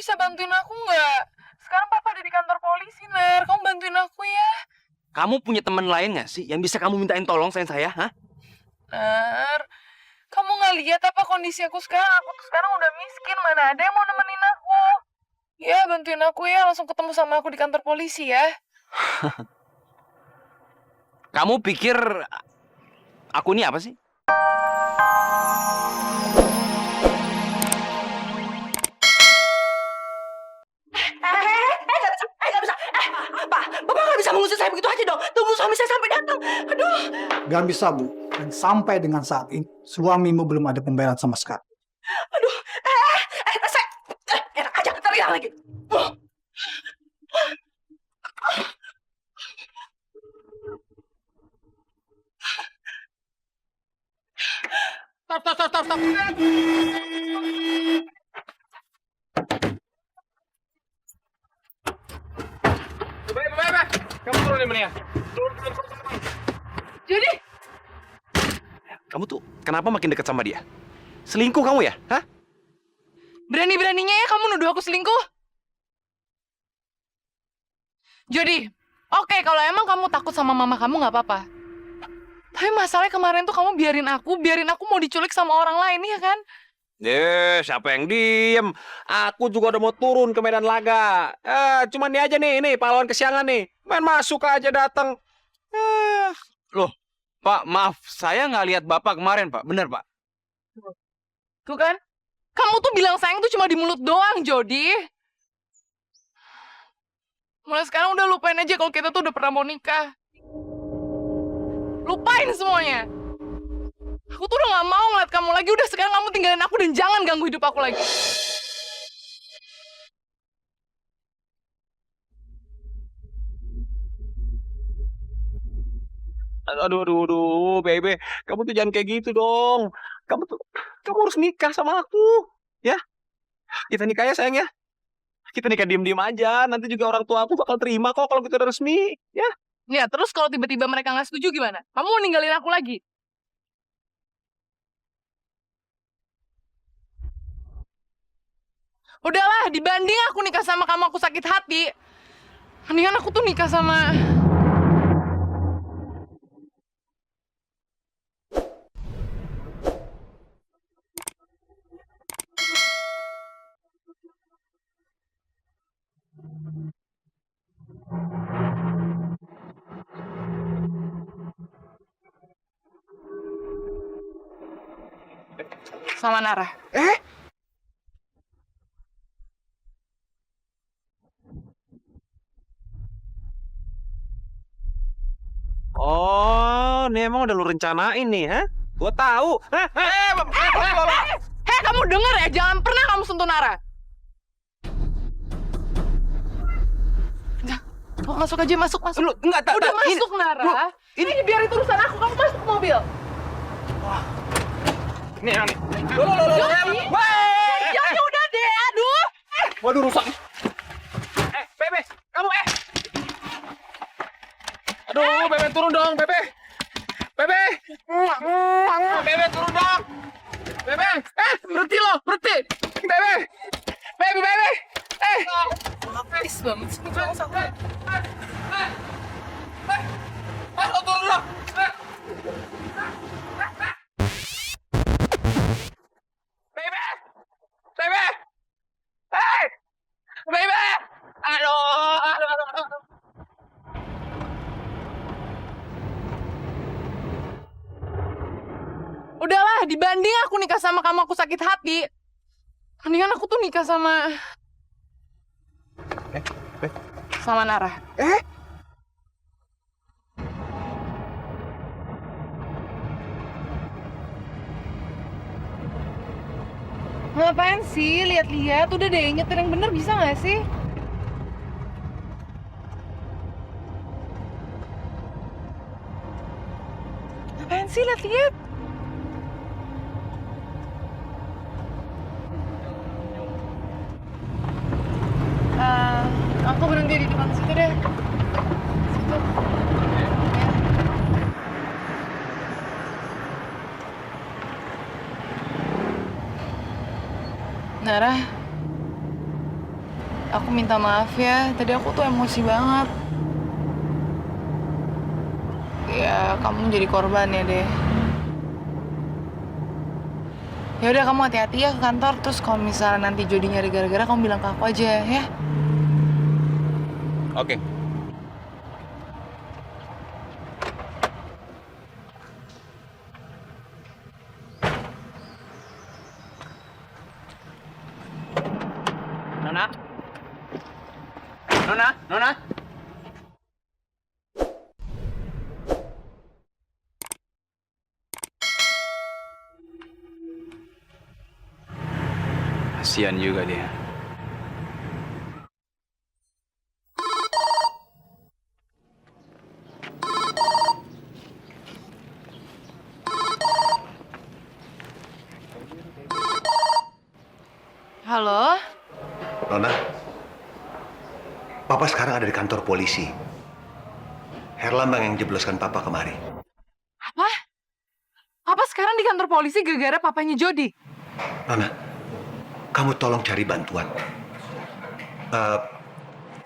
bisa bantuin aku nggak? Sekarang papa ada di kantor polisi, Ner. Kamu bantuin aku ya. Kamu punya teman lain nggak sih yang bisa kamu mintain tolong selain saya, hah? Ner, kamu nggak lihat apa kondisi aku sekarang? Aku tuh sekarang udah miskin. Mana ada yang mau nemenin aku? Ya, bantuin aku ya. Langsung ketemu sama aku di kantor polisi ya. Kamu pikir aku ini apa sih? Nggak bisa. Pak, Bapak nggak bisa mengusir saya begitu aja dong. Tunggu suami saya sampai datang. Aduh. Gak bisa, Bu. Dan sampai dengan saat ini, suamimu belum ada pembayaran sama sekali. Aduh. Saya. Enak aja, teriak lagi. Stop. Bebe, kamu turun di mana ya? Turun. Jadi, Kamu tuh kenapa makin dekat sama dia? Selingkuh kamu ya? Hah? berani-beraninya ya kamu nuduh aku selingkuh? Jadi, oke, kalau emang kamu takut sama mama kamu nggak apa-apa. Tapi masalahnya kemarin tuh kamu biarin aku mau diculik sama orang lain, ya kan? Siapa yang diem? Aku juga udah mau turun ke medan laga. Cuman ini aja nih pahlawan kesiangan nih. Main masuk aja datang. Loh, Pak, maaf, saya nggak lihat Bapak kemarin, Pak. Bener, Pak. Tuh kan? Kamu tuh bilang sayang tuh cuma di mulut doang, Jody. Mulai sekarang udah lupain aja kalau kita tuh udah pernah mau nikah. Lupain semuanya. Aku tuh udah gak mau ngeliat kamu lagi. Udah sekarang kamu tinggalin aku dan jangan ganggu hidup aku lagi. Aduh, Bebe. Kamu tuh jangan kayak gitu dong. Kamu harus nikah sama aku. Ya? Kita nikah ya, sayang ya. Kita nikah diem-diem aja. Nanti juga orang tua aku bakal terima kok kalau kita udah resmi. Ya? Ya, terus kalau tiba-tiba mereka gak setuju gimana? Kamu mau ninggalin aku lagi? Udahlah, dibanding aku nikah sama kamu, aku sakit hati. Mendingan aku tuh nikah sama... sama Nara. Oh, ini emang udah lu rencanain nih, ha? Gua tahu. Hei, kamu denger ya, jangan pernah kamu sentuh Nara. Mau masuk aja, masuk. Lu enggak Udah masuk, Nara. Ini biar itu urusan aku, kamu masuk ke mobil. Nih. Jody, udah deh, aduh. Waduh, rusak. Bebe, kamu Aduh, Bebe turun dong, Bebe. Bebe turun dong. Bebe, berhenti lo, berhenti. Bebe. Please banget sih, jangan sampai. Aduh, turun lo. Bebe. Hey, Bebe. Aduh. Udahlah, dibanding aku nikah sama kamu, aku sakit hati. Mendingan aku tuh nikah sama... sama Nara. Ngapain sih? Lihat-lihat. Udah deh, nyetir yang bener bisa nggak sih? Ngapain sih? Lihat-lihat. Aku berhenti di depan situ deh. Situ. Nara, aku minta maaf ya. Tadi aku tuh emosi banget. Ya, kamu jadi korban ya deh. Ya udah kamu hati-hati ya ke kantor. Terus kalau misalnya nanti Jody nyari gara-gara, kamu bilang ke aku aja ya. Oke. Nona? Nona? Nona? Kasian juga dia. Halo? Nona, Papa sekarang ada di kantor polisi. Herlambang yang jebloskan Papa kemari. Apa? Papa sekarang di kantor polisi gara-gara papanya Jody? Nona, kamu tolong cari bantuan.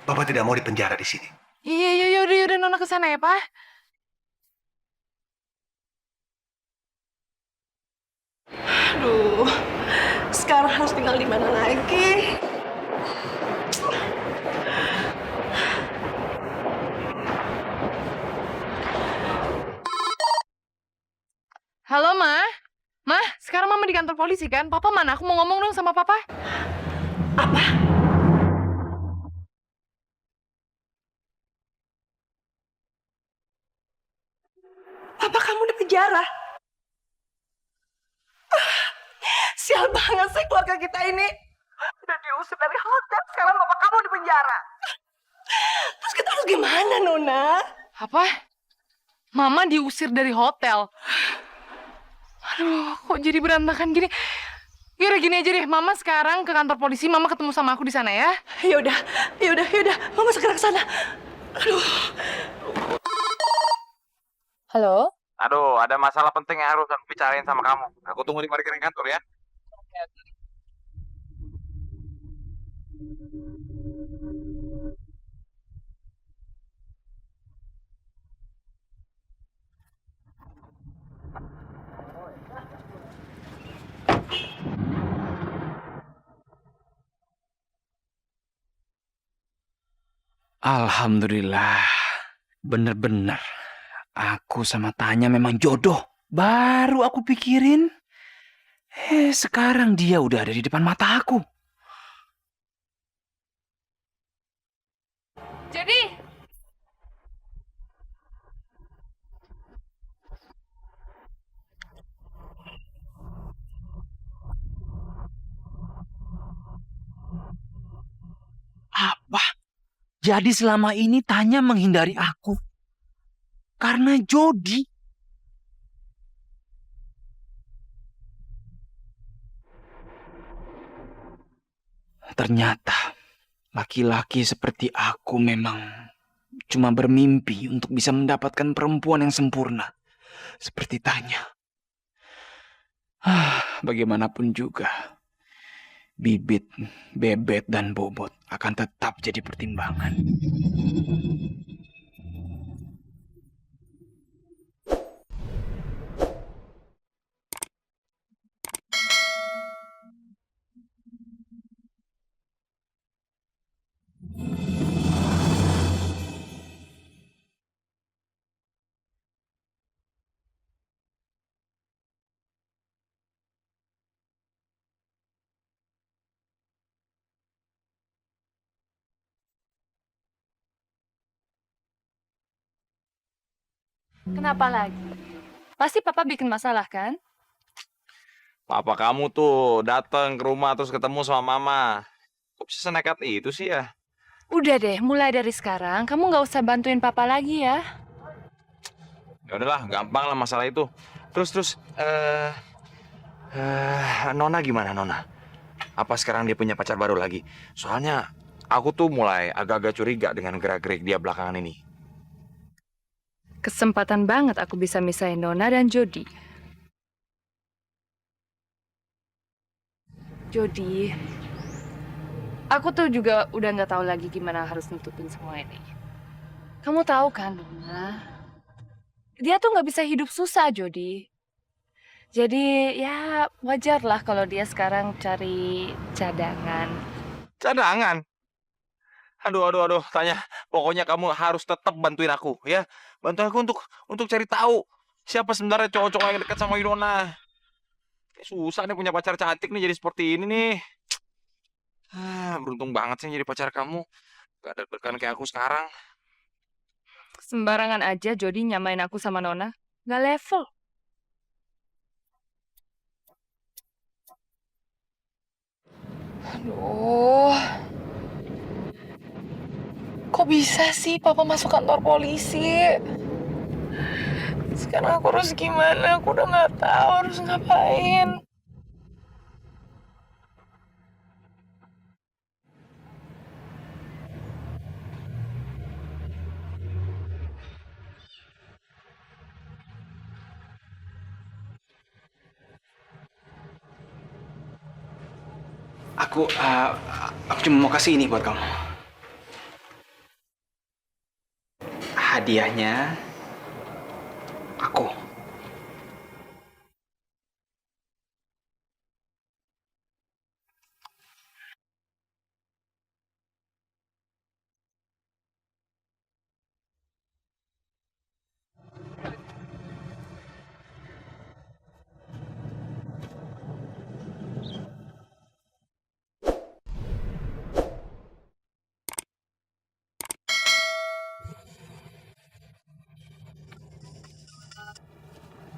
Papa tidak mau dipenjara di sini. Iya, yaudah Nona kesana ya, Pak. Aduh, sekarang harus tinggal di mana lagi? Halo, Ma. Ma, sekarang Mama di kantor polisi kan? Papa mana? Aku mau ngomong dong sama Papa. Apa? Papa kamu di penjara? Sial banget sih keluarga kita ini. Udah diusir dari hotel, sekarang bapak kamu di penjara. Terus kita harus gimana, Nona? Apa? Mama diusir dari hotel. Aduh, kok jadi berantakan gini? Yaudah gini aja deh, Mama sekarang ke kantor polisi, Mama ketemu sama aku di sana ya. Yaudah, Mama segera ke sana. Aduh. Halo? Aduh, ada masalah penting yang harus aku bicarain sama kamu. Aku tunggu di parkiran kantor ya. Alhamdulillah, bener-bener. Aku sama Tanya memang jodoh. Baru aku pikirin. Sekarang dia udah ada di depan mata aku. Jadi? Apa? Jadi selama ini Tanya menghindari aku. Karena Jody. Ternyata laki-laki seperti aku memang cuma bermimpi untuk bisa mendapatkan perempuan yang sempurna. Seperti Tanya. Bagaimanapun juga, bibit, bebet, dan bobot akan tetap jadi pertimbangan. Kenapa lagi? Pasti Papa bikin masalah kan? Papa kamu tuh datang ke rumah terus ketemu sama Mama. Kok bisa senekat itu sih ya? Udah deh, mulai dari sekarang kamu nggak usah bantuin Papa lagi ya. Ya udahlah, gampang lah masalah itu. Terus, Nona gimana Nona? Apa sekarang dia punya pacar baru lagi? Soalnya aku tuh mulai agak-agak curiga dengan gerak-gerik dia belakangan ini. Kesempatan banget aku bisa misahin Nona dan Jody. Aku tuh juga udah nggak tahu lagi gimana harus nutupin semua ini. Kamu tahu kan, Nona? Dia tuh nggak bisa hidup susah, Jody. Jadi ya wajar lah kalau dia sekarang cari cadangan. Cadangan? Aduh, Tanya. Pokoknya kamu harus tetap bantuin aku, ya. Bantuin aku untuk cari tahu siapa sebenarnya cowok-cowok yang dekat sama Winona. Susah nih punya pacar cantik nih jadi seperti ini nih. Beruntung banget sih jadi pacar kamu. Gak deg-degan kayak aku sekarang. Sembarangan aja Jody nyamain aku sama Nona. Nggak level. Aduh. Kok bisa sih papa masuk kantor polisi? Sekarang aku harus gimana? Aku udah nggak tahu harus ngapain. Aku cuma mau kasih ini buat kamu. Hadiahnya aku.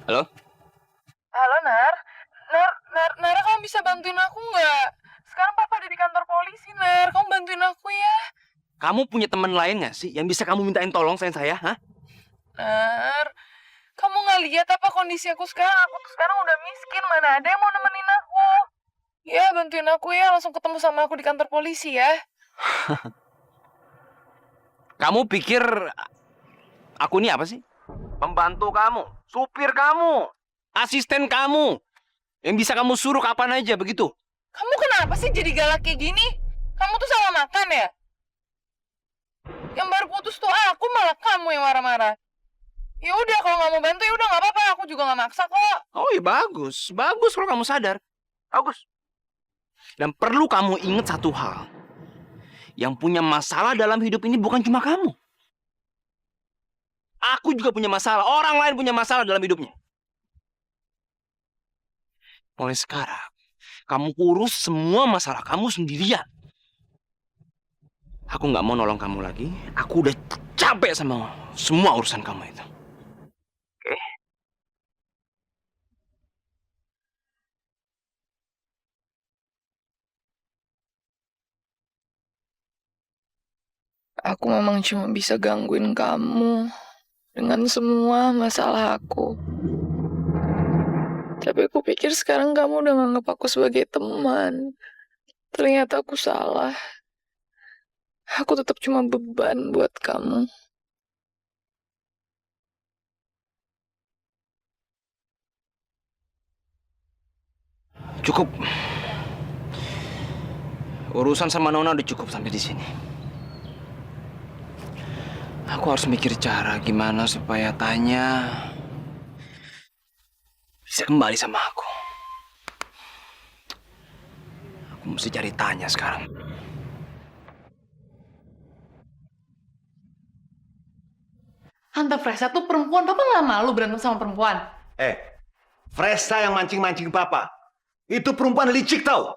Halo? Halo, Nar. Nara, kamu bisa bantuin aku nggak? Sekarang papa ada di kantor polisi, Nar. Kamu bantuin aku ya. Kamu punya teman lain nggak sih yang bisa kamu mintain tolong selain saya? Hah? Nar, kamu nggak lihat apa kondisi aku sekarang? Aku tuh sekarang udah miskin. Mana ada yang mau nemenin aku? Ya, bantuin aku ya. Langsung ketemu sama aku di kantor polisi ya. Kamu pikir aku ini apa sih? Pembantu kamu, supir kamu, asisten kamu. Yang bisa kamu suruh kapan aja begitu. Kamu kenapa sih jadi galak kayak gini? Kamu tuh salah makan ya? Yang baru putus tuh aku, malah kamu yang marah-marah. Ya udah, kalau nggak mau bantu ya udah nggak apa-apa. Aku juga nggak maksa kok. Oh iya bagus, bagus kalau kamu sadar. Bagus. Dan perlu kamu ingat satu hal. Yang punya masalah dalam hidup ini bukan cuma kamu. Aku juga punya masalah, orang lain punya masalah dalam hidupnya. Mulai sekarang, kamu urus semua masalah kamu sendirian. Aku nggak mau nolong kamu lagi. Aku udah capek sama semua urusan kamu itu. Oke? Aku memang cuma bisa gangguin kamu dengan semua masalah aku. Tapi aku pikir sekarang kamu udah nganggap aku sebagai teman. Ternyata aku salah. Aku tetap cuma beban buat kamu. Cukup. Urusan sama Nona udah cukup sampai di sini. Aku harus mikir cara gimana supaya Tanya bisa kembali sama aku. Aku mesti cari Tanya sekarang. Tante Fresa tuh perempuan. Papa nggak malu berantem sama perempuan? Fresa yang mancing-mancing papa. Itu perempuan licik tau.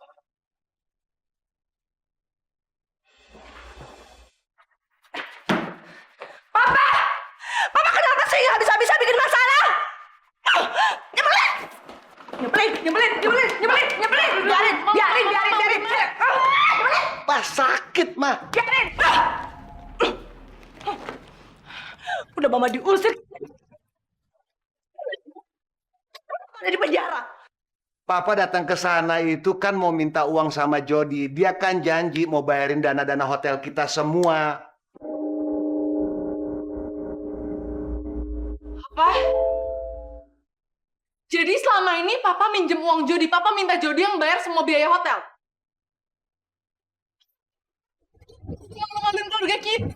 Papa kenapa sih nggak bisa-bisa bikin masalah? Nyebelin! Biarin. Pas sakit, mah. Biarin! Udah mama diusir. Ada di penjara. Papa datang ke sana itu kan mau minta uang sama Jody. Dia kan janji mau bayarin dana-dana hotel kita semua. Apa? Jadi selama ini Papa minjem uang Jody. Papa minta Jody yang bayar semua biaya hotel. keluarga kita.